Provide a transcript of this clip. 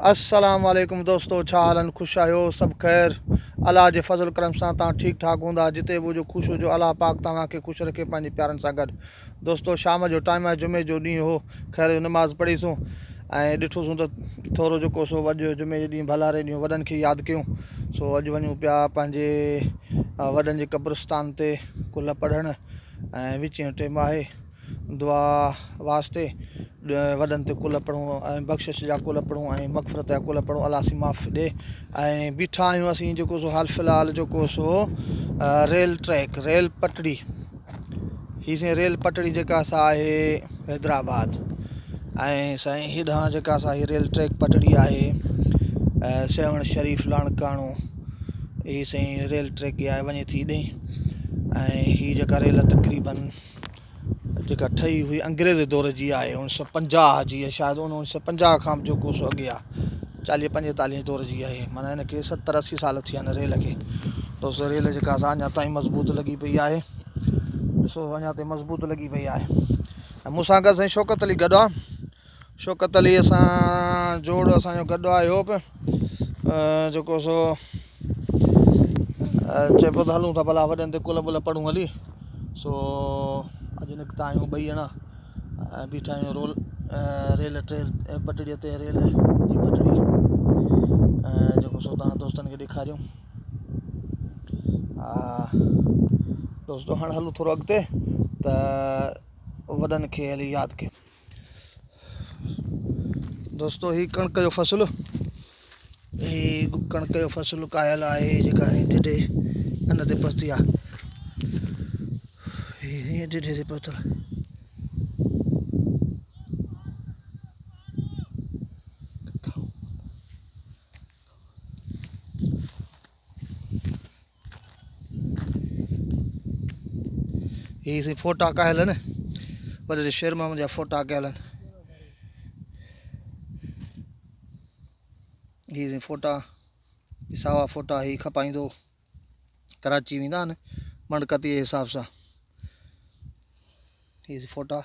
अस्सलाम वालेकुम दोस्तों, छा हालनि? ख़ुशि आहियो? सभु ख़ैर? अलाह जे फज़ल करम सां तव्हां ठीकु ठाक हूंदा। जिते बि हुजो ख़ुशि हुजो। अलाह पाक तव्हांखे ख़ुशि रखे पंहिंजे प्यारनि सां गॾु। दोस्तों, शाम जो टाइम आहे, जुमे जो ॾींहुं हो। ख़ैर नमाज़ पढ़ीसूं ऐं ॾिठोसीं त थोरो जेको सो अॼु जुमे जे ॾींहुं भलारे ॾींहुं वॾनि खे यादि कयूं। सो अॼु वञूं पिया पंहिंजे वॾनि जे क़ब्रिस्तान ते कुल पढ़णु ऐं विच जो टाइम आहे दुआ वास्ते। वॾनि ते कुल पढ़ूं ऐं बख़्शिश जा कुल पढ़ूं ऐं मग़फ़िरत जा कुल पढ़ूं। अलाह सी माफ़ ॾे। ऐं बीठा आहियूं असीं जेको सो हाल फ़िलहाल जेको सो रेल ट्रैक, रेल पटड़ी। हीअ साईं रेल पटड़ी जेका सा आहे हैदराबाद ऐं साईं हेॾां जेका सा हीअ रेल ट्रैक पटड़ी आहे सेवण शरीफ़ लाणकाणो। हीअ साईं रेल ट्रैक आहे, वञे थी ॾेई। ऐं हीअ जेका रेल तक़रीबन जेका ठही हुई अंग्रेज़ दौर जी आहे, 1950 जी आहे शायदि। 1950 खां बि जेको सो अॻे आहे, 40-45 दौर जी आहे। माना हिनखे 70-80 साल थिया आहिनि रेल खे। दोस्तों, रेल जेका असां अञा ताईं मज़बूत लॻी पई आहे। ॾिसो, अञा ताईं मज़बूत लॻी पई आहे। ऐं मूंसां गॾु साईं शौकत अली गॾु आहे। शौकत अली सां जोड़ असांजो गॾु आहे। इहो बि जेको सो चए पियो त हलूं था भला वॾनि ते कुल वुल पढ़ूं हली। सो अॼु निकिता आहियूं ॿई ॼणा ऐं बीठा आहियूं रेल ट्रेल पटड़ीअ ते, रेल जी पटड़ी जेको सो तव्हां दोस्तनि खे ॾेखारियूं। दोस्तों, हाणे हलूं थोरो अॻिते त वॾनि खे हली यादि कयूं। दोस्तों, हीअ कणिक जो फ़सुलु, हीअ कणिक जो फ़सुलु कायल आहे जेका ढिढे अन ते पहुती आहे। हीअं ढिढे ते पहुतल हीअ साईं फ़ोटा कयल आहिनि, वॾे शेर मोहम्मद जा फ़ोटा कयल आहिनि। हीअ साईं फ़ोटा, सावा फ़ोटा हीअ खपाईंदो कराची वेंदा आहिनि मणकतीअ जे हिसाब सां। हीअ फ़ोटा